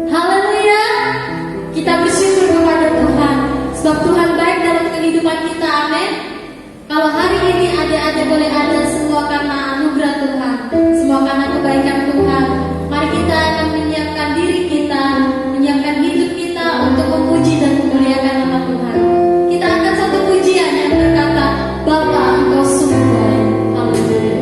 Haleluya. Kita bersyukur kepada Tuhan, sebab Tuhan baik dalam kehidupan kita. Amin. Kalau hari ini adik-adik boleh ada semua karena anugerah Tuhan, semua karena kebaikan Tuhan. Mari kita akan menyiapkan diri kita, menyiapkan hidup kita untuk memuji dan memuliakan nama Tuhan. Kita akan satu pujian yang berkata, Bapa Engkau sungguh baik. Haleluya.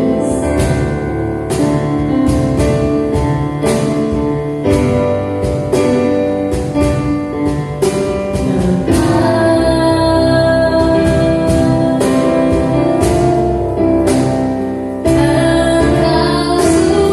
Engkau sungguh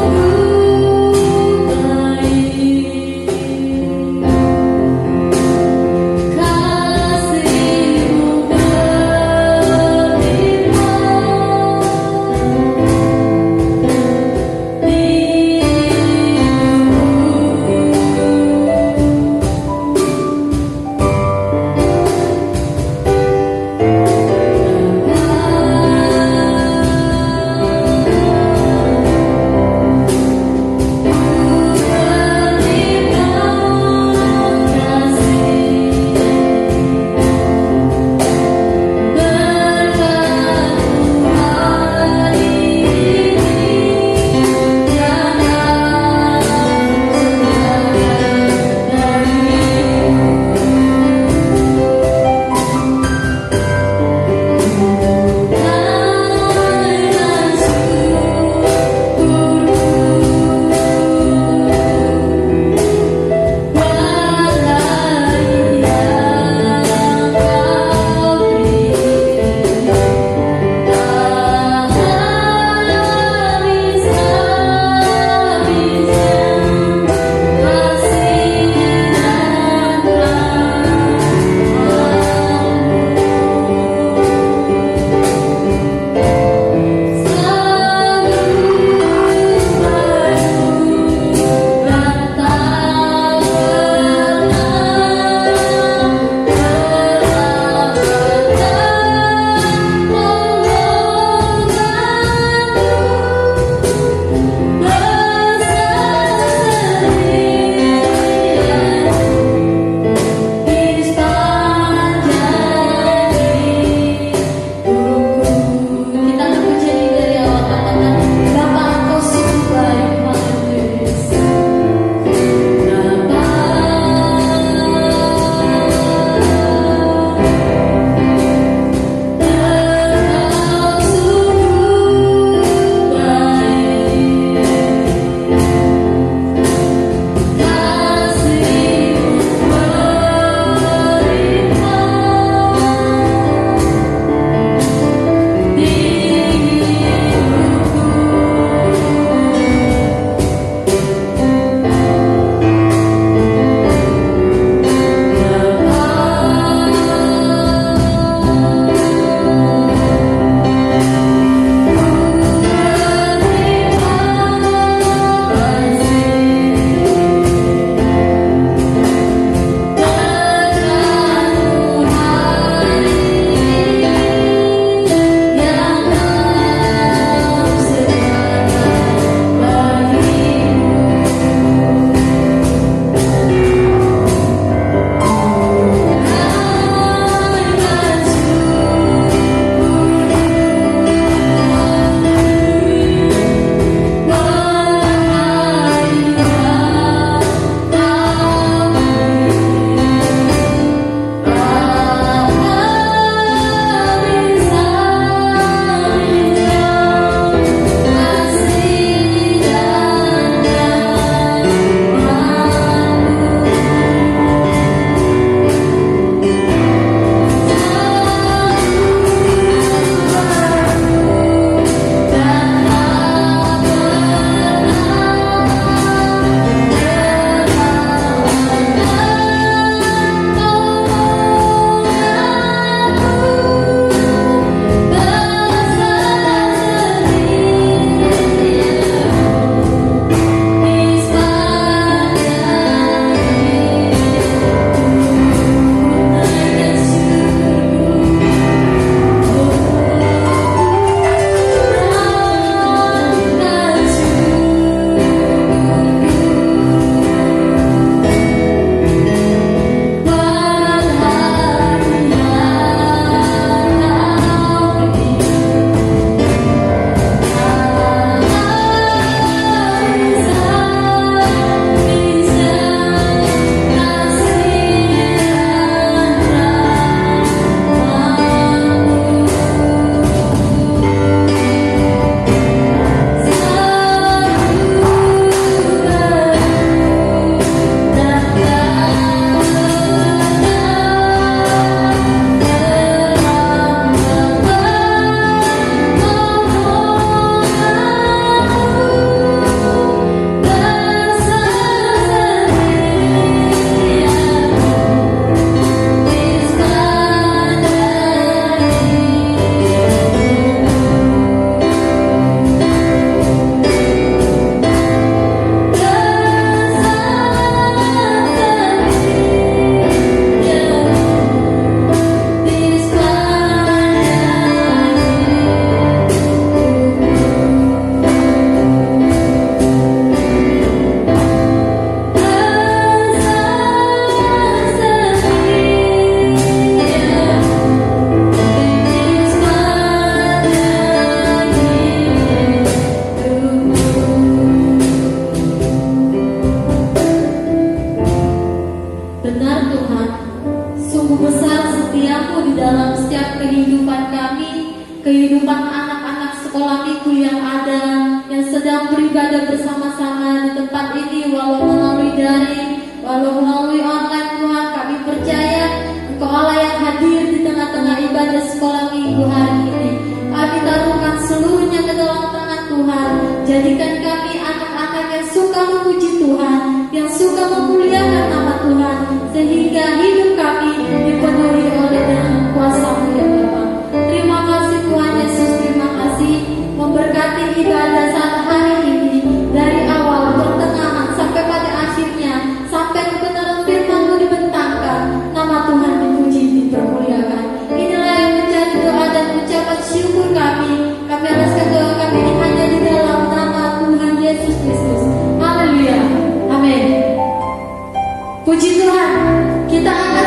kehidupan anak-anak sekolah minggu yang ada, yang sedang beribadah bersama-sama di tempat ini, walau melalui daring, walau melalui online. Tuhan, kami percaya Engkau Allah yang hadir di tengah-tengah ibadah sekolah minggu hari ini. Kami taruhkan seluruhnya ke dalam tangan Tuhan. Jadikan kami anak-anak yang suka memuji Tuhan, yang suka memuliakan nama Tuhan, sehingga hidup kami dipenuhi oleh dengan kuasa-Mu ya Bapa. Terima kasih Tuhan Yesus, terima kasih memberkati ibadah saat hari ini, dari awal, pertengahan, sampai pada akhirnya, sampai kebenaran firman-Mu dibentangkan, nama Tuhan dipuji, dipermuliakan. Inilah yang menjadi doa dan ucapan syukur kami. Kami alaskan doa kami ini hanya di dalam nama Tuhan Yesus Kristus. Haleluya, amin. Puji Tuhan, kita akan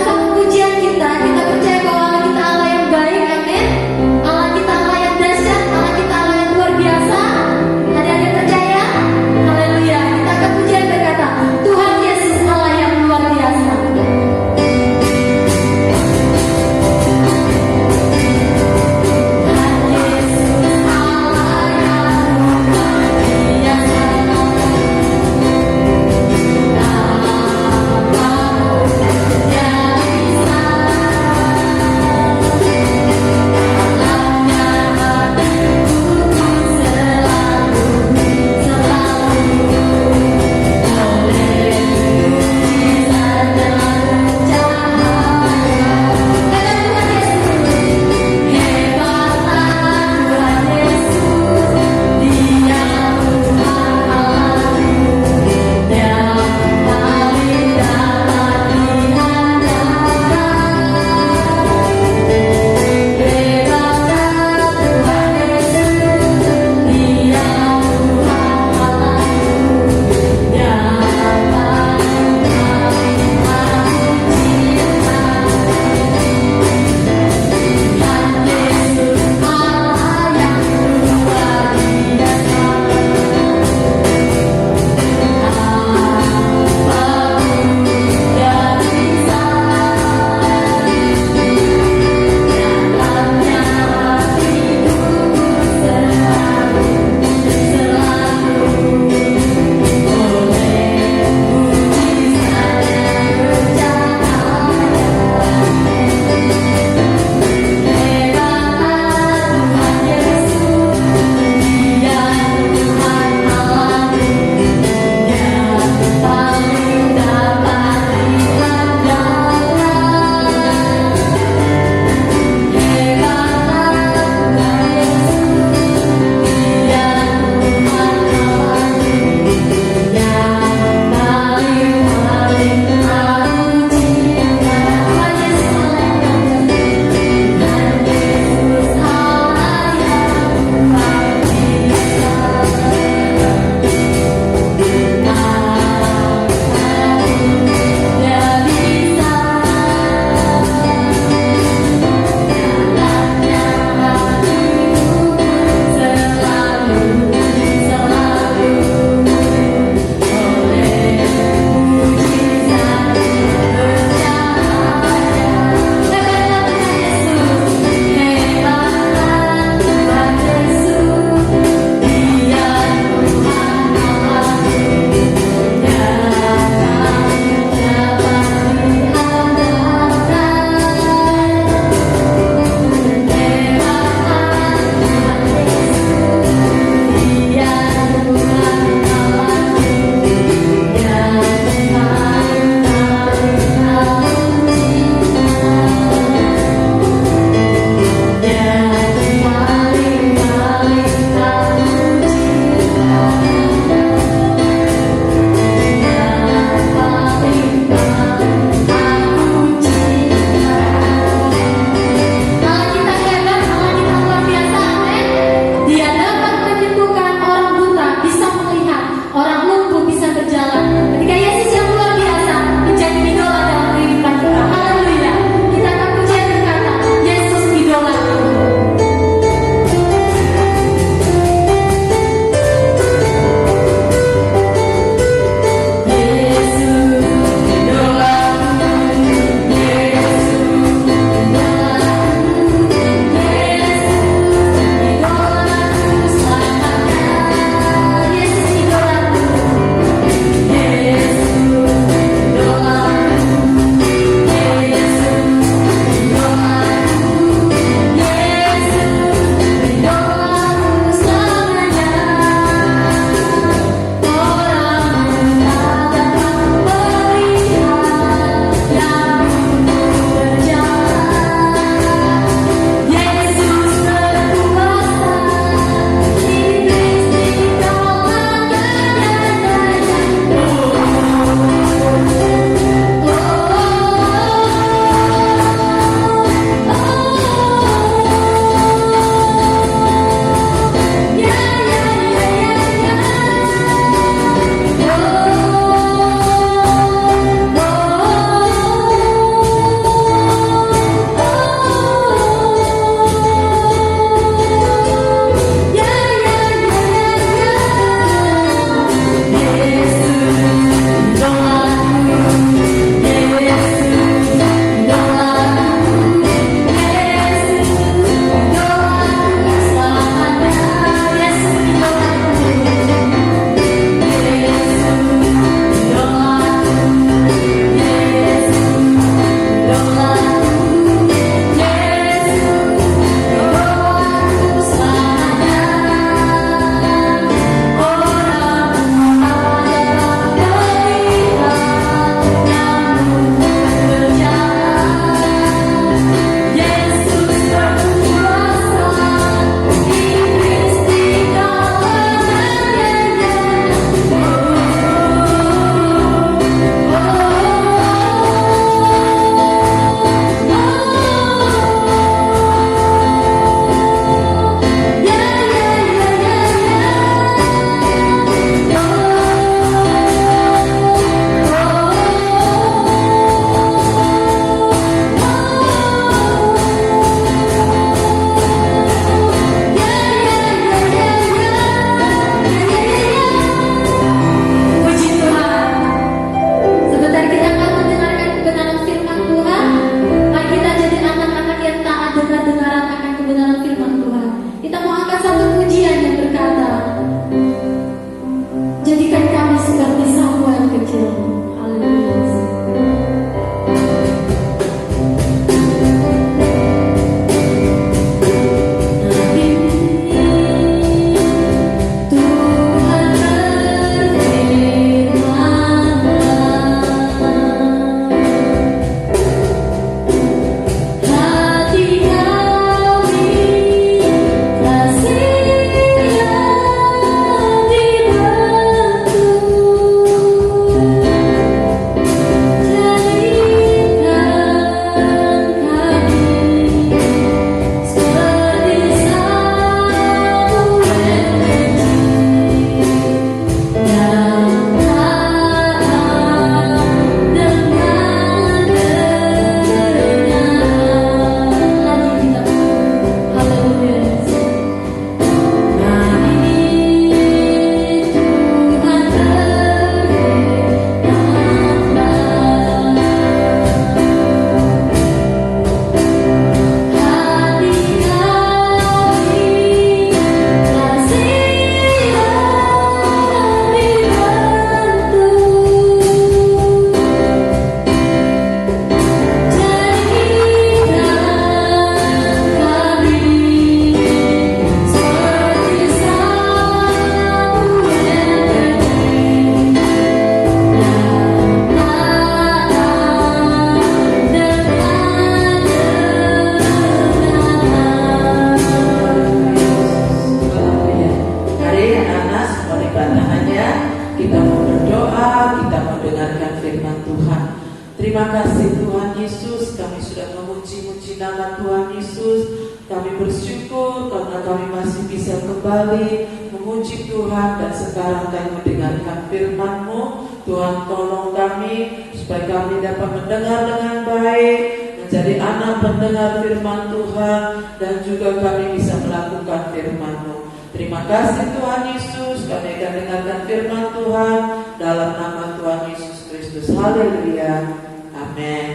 Terima kasih Tuhan Yesus, kami sudah memuji-muji nama Tuhan Yesus. Kami bersyukur karena kami masih bisa kembali memuji Tuhan, dan sekarang kami mendengarkan firman-Mu. Tuhan, tolong kami supaya kami dapat mendengar dengan baik, menjadi anak pendengar firman Tuhan, dan juga kami bisa melakukan firman-Mu. Terima kasih Tuhan Yesus, kami akan dengarkan firman Tuhan dalam nama Tuhan Yesus Kristus. Haleluya, amin.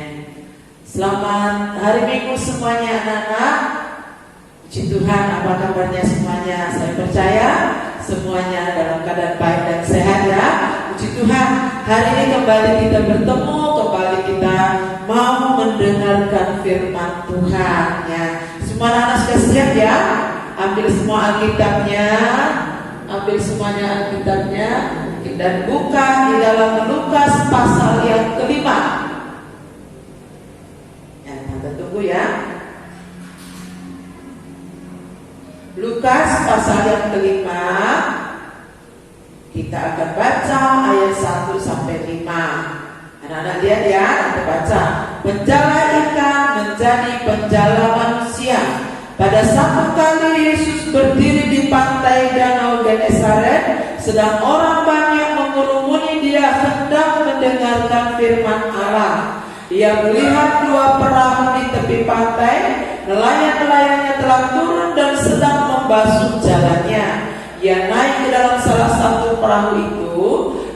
Selamat hari Minggu semuanya anak-anak. Puji Tuhan, apa kabarnya semuanya? Saya percaya semuanya dalam keadaan baik dan sehat ya. Puji Tuhan, hari ini kembali kita bertemu, kembali kita mau mendengarkan firman Tuhan ya. Semua anak-anak sudah siap ya? Ambil semua Alkitabnya, ambil semuanya Alkitabnya, dan buka di dalam Lukas pasal yang kelima. Ya, kita tunggu ya. Lukas pasal yang kelima. Kita akan baca ayat 1 sampai 5. Anak-anak lihat ya, kita baca. Penjala ikan menjadi penjala manusia. Pada satu kali Yesus berdiri di pantai Danau Genesaret, sedang orang banyak mengerumuni dia hendak mendengarkan firman Allah. Ia melihat dua perahu di tepi pantai, nelayan-nelayannya telah turun dan sedang membasuh jalannya. Ia naik ke dalam salah satu perahu itu,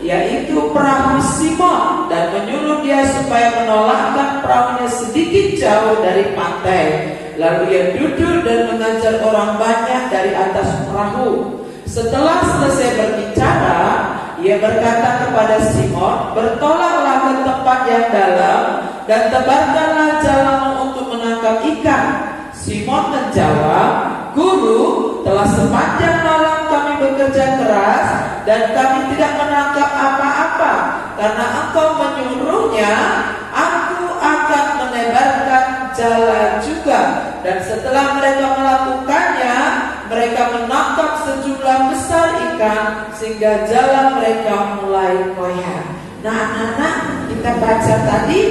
yaitu perahu Simon, dan menyuruh dia supaya menolakkan perahunya sedikit jauh dari pantai. Lalu ia duduk dan mengajar orang banyak dari atas perahu. Setelah selesai berbicara, ia berkata kepada Simon, "Bertolaklah ke tempat yang dalam dan tebarkanlah jalamu untuk menangkap ikan." Simon menjawab, "Guru, telah sepanjang malam kami bekerja keras dan kami tidak menangkap apa-apa. Karena Engkau menyuruhnya, aku akan menebarkan jala juga." Dan setelah mereka melakukannya, mereka menangkap sejumlah besar ikan sehingga jala mereka mulai koyak. Nah anak-anak, kita baca tadi,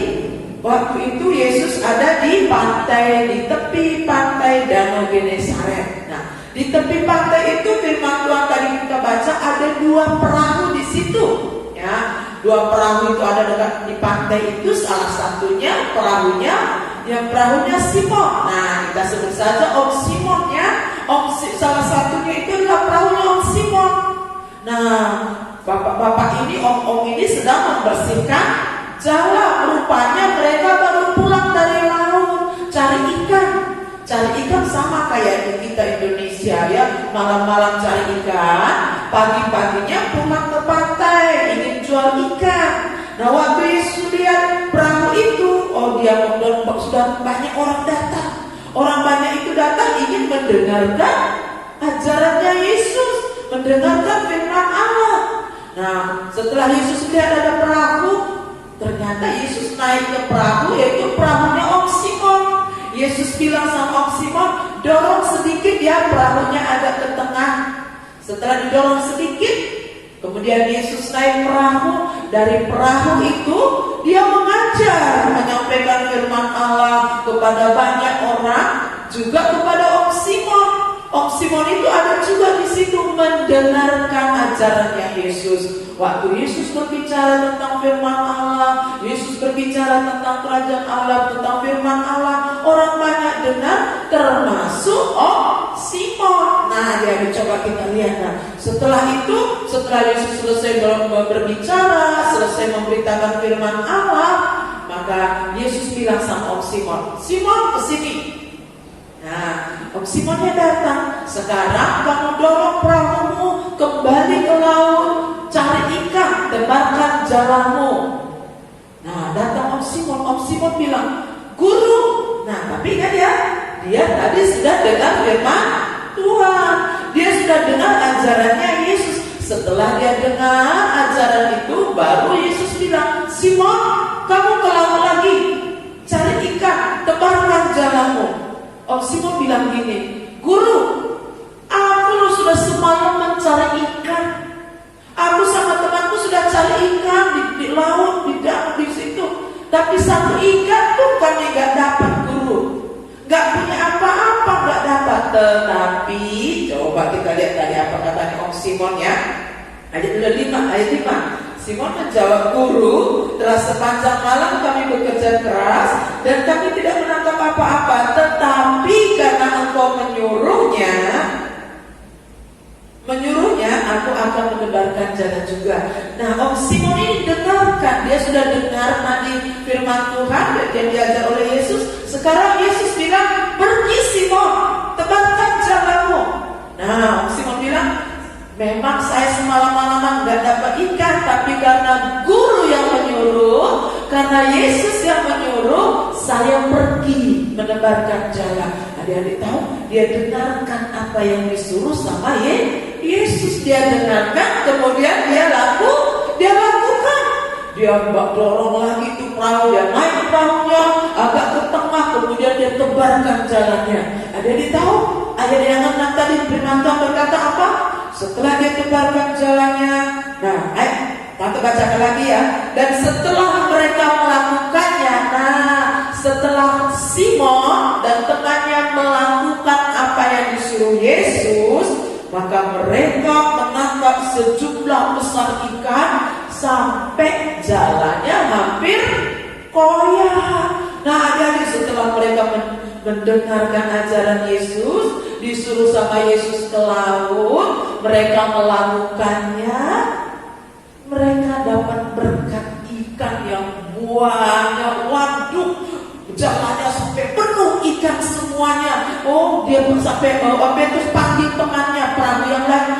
waktu itu Yesus ada di pantai, di tepi pantai Danau Genesaret. Nah, di tepi pantai itu firman Tuhan tadi kita baca ada dua perahu di situ. Ya, dua perahu itu ada dekat di pantai itu. Salah satunya perahunya Simon. Nah, kita sebut saja Om Simon ya. Salah satunya itu adalah perahunya Om Simon. Nah, bapak-bapak ini, om-om ini sedang membersihkan jala. Rupanya mereka baru pulang dari laut cari ikan. Cari ikan sama kayak di kita Indonesia ya. Malam-malam cari ikan, pagi-paginya pulang ke pantai ingin jual ikan. Nah, waktu Yesus lihat perahu itu, dia sudah banyak orang datang. Orang banyak itu datang ingin mendengarkan ajarannya Yesus, mendengarkan firman Allah. Nah, setelah Yesus lihat ada perahu, ternyata Yesus naik ke perahu, yaitu perahunya Om Simon. Yesus bilang sama Om Simon, "Dorong sedikit ya perahunya agak ke tengah." Setelah didorong sedikit, kemudian Yesus naik perahu. Dari perahu itu dia mengajar, menyampaikan firman Allah kepada banyak orang, juga kepada Om Simon. Om Simon itu ada juga di situ mendengarkan ajarannya Yesus. Waktu Yesus berbicara tentang firman Allah, Yesus berbicara tentang kerajaan Allah, tentang firman Allah, orang banyak dengar, termasuk Om Simon. Nah, dia coba kita lihat. Nah, setelah itu, setelah Yesus selesai berbicara, selesai memberitakan firman Allah, maka Yesus bilang sama Om Simon, "Simon, kesini." Nah, Om Simonnya datang. "Sekarang kamu dorong perahumu kembali ke laut, cari ikan, tebarkan jalamu." Nah, datang Om Simon. Om Simon bilang, "Guru." Nah, tapi kan ya, dia tadi sudah dengar firman Tuhan. Dia sudah dengar ajarannya Yesus. Setelah dia dengar ajaran itu, baru Yesus bilang, "Simon, kamu ke laut lagi, cari ikan, tebarkan jalamu." Om Simon bilang gini, "Guru, aku sudah semalam mencari ikan. Aku sama temanku sudah cari ikan di laut, di situ. Tapi satu ikan pun kami gak dapat guru. Gak punya apa-apa, gak dapat. Tetapi coba kita lihat tadi apa katanya Om Simon ya. Ayat 5. Simon menjawab, Guru, telah sepanjang malam kami bekerja keras dan kami tidak menangkap apa-apa. Tetapi karena engkau menyuruhnya, aku akan mendebarkan jalan juga. Nah, Om Simon ini dengarkan, dia sudah dengar tadi firman Tuhan yang diajar oleh Yesus. Sekarang Yesus bilang, pergi Simon, tebarkan jalanmu. Nah, Om Simon bilang, memang saya semalam-malaman gak dapat ikan, tapi karena guru yang menyuruh, karena Yesus yang menyuruh, saya pergi menebarkan jalan. Adik-adik tahu, dia dengarkan apa yang disuruh sama Yesus. Dia dengarkan, kemudian dia lakukan. Dia dorong lagi itu perahu, dia naik perahunya agak ke tengah, kemudian dia tebarkan jalannya. Adik-adik tahu, ayat yang enam tadi firman Tuhan berkata apa? Setelah dia tebarkan jalannya, nah, tante bacakan lagi ya. Dan setelah mereka melakukannya, setelah Simon dan temannya melakukan apa yang disuruh Yesus, maka mereka menangkap sejumlah besar ikan sampai jalannya hampir koyak. Nah, adik-adik, setelah mereka mendengarkan ajaran Yesus, disuruh sama Yesus ke laut, mereka melakukannya, mereka dapat berkat ikan yang banyak. Waduh, jalannya sampai penuh ikan semuanya. Oh, dia pun sampai Petrus panggil temannya, perahu yang lain,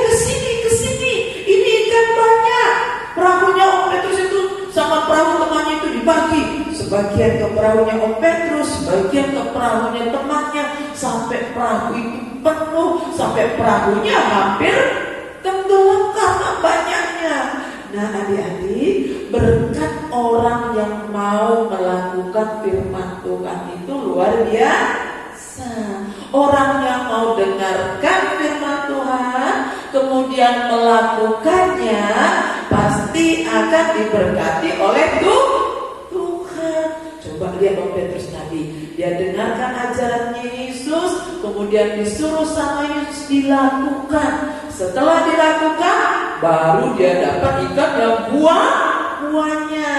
kesini, ini ikan banyak. Perahunya Om Petrus itu sama perahu temannya itu dibagi, sebagian ke perahunya Om Petrus, sebagian ke perahunya temannya, sampai perahu itu penuh, sampai perahunya hampir tenggelam karena banyaknya. Nah, adik-adik, berkat orang yang mau melakukan firman Tuhan itu luar biasa. Orang yang mau dengarkan firman Tuhan, kemudian melakukannya, pasti akan diberkati oleh Tuhan. Coba lihat Om Petrus tadi, dia dengarkan ajarannya Yesus, kemudian disuruh sama Yesus dilakukan. Setelah dilakukan, baru dia dapat ikan yang buahnya.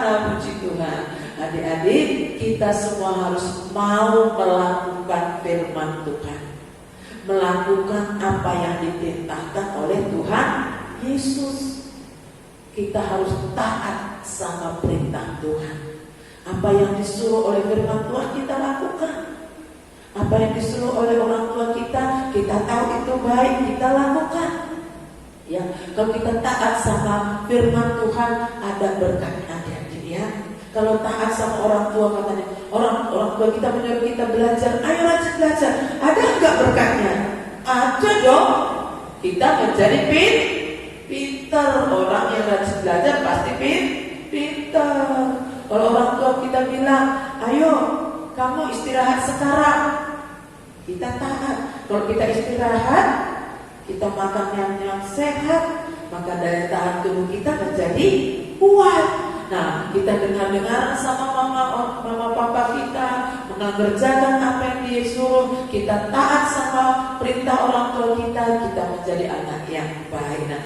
Nah, puji Tuhan. Adik-adik, kita semua harus mau melakukan firman Tuhan, melakukan apa yang diperintahkan oleh Tuhan Yesus. Kita harus taat sama perintah Tuhan. Apa yang disuruh oleh firman Tuhan kita lakukan. Apa yang disuruh oleh orang tua kita tahu itu baik, kita lakukan. Ya, kalau kita taat sama firman Tuhan, ada berkatnya, adik-adik ya. Kalau taat sama orang tua, katanya orang tua kita menyuruh kita belajar, ayo rajin belajar. Ada enggak berkatnya? Ada dong. Kita menjadi pintar. Orang yang rajin belajar pasti pintar. Kalau orang tua kita bilang, ayo kamu istirahat sekarang, kita taat. Kalau kita istirahat, kita makan yang sehat, maka daya tahan tubuh kita menjadi kuat. Nah, kita dengar sama mama papa kita, mengerjakan apa yang disuruh, kita taat sama perintah orang tua kita menjadi anak yang baik. Nah,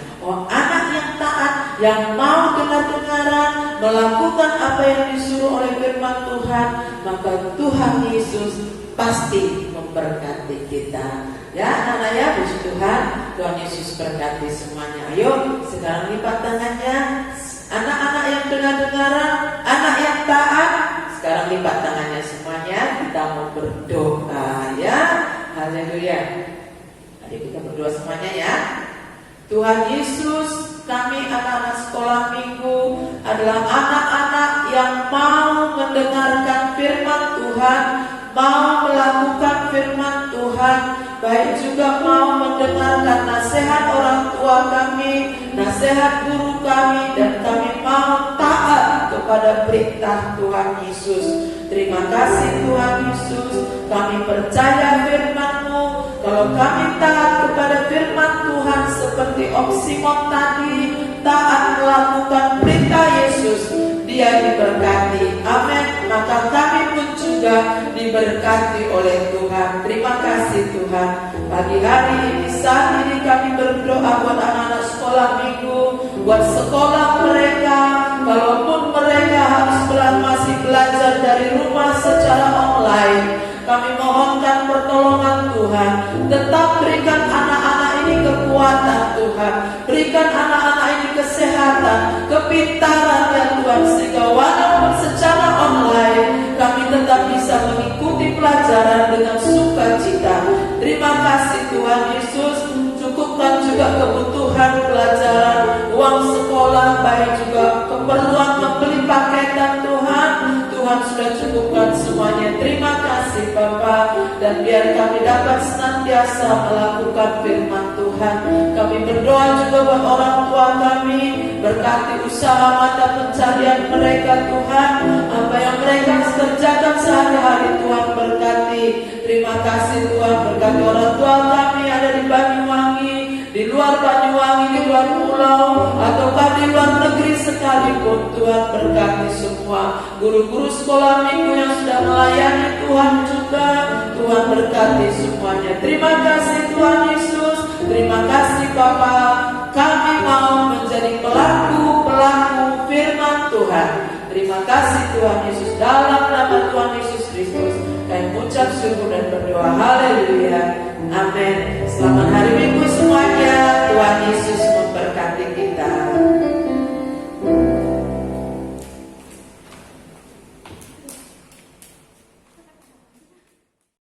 anak yang taat, yang mau dengar-dengaran, melakukan apa yang disuruh oleh firman Tuhan, maka Tuhan Yesus pasti memberkati kita. Ya, anak-anak ya, puji Tuhan, Tuhan Yesus berkati semuanya. Ayo, sekarang lipat tangannya. Anak-anak yang dengar-dengaran, anak yang taat, sekarang lipat tangannya semuanya. Kita mau berdoa ya. Haleluya. Ayo kita berdoa semuanya ya. Tuhan Yesus, kami anak-anak sekolah minggu adalah anak-anak yang mau mendengarkan firman Tuhan, mau melakukan firman Tuhan, baik juga mau mendengarkan nasihat orang tua kami, nasihat guru kami, dan kami mau taat kepada perintah Tuhan Yesus. Terima kasih Tuhan Yesus, kami percaya firman-Mu. Kalau kami taat kepada firman Tuhan seperti Om Simon tadi, taat melakukan perintah Yesus, dia dia diberkati. Amin. Maka kami pun juga diberkati oleh Tuhan. Terima kasih Tuhan. Pagi hari ini, saat ini kami berdoa buat anak-anak sekolah minggu, buat sekolah mereka, kalaupun mereka harus masih belajar dari rumah secara online. Kami mohonkan pertolongan Tuhan. Tetap berikan anak-anak ini kekuatan Tuhan. Berikan anak-anak ini kesehatan, kepintaran ya Tuhan, sehingga walaupun secara online kami tetap bisa mengikuti pelajaran dengan sukacita. Terima kasih Tuhan Yesus. Cukupkan juga kebutuhan pelajaran, uang sekolah, baik juga keperluan membeli paketan Tuhan. Tuhan sudah cukupkan semuanya. Terima kasih Bapa, dan biar kami dapat senantiasa melakukan firman Tuhan. Kami berdoa juga buat orang tua kami, berkati usaha mata pencarian mereka Tuhan. Apa yang mereka kerjakan sehari-hari Tuhan berkati. Terima kasih Tuhan, berkati orang tua kami ada di Banyuwangi, di luar Banyuwangi, di luar pulau, ataukah di luar negeri sekalipun. Tuhan berkati semua guru-guru sekolah minggu yang sudah melayani Tuhan juga. Tuhan berkati semuanya. Terima kasih Tuhan Yesus. Terima kasih Bapa. Kami mau menjadi pelaku-pelaku firman Tuhan. Terima kasih Tuhan Yesus. Dalam nama Tuhan Yesus Kristus kami ucap syukur dan berdoa. Haleluya. Amin.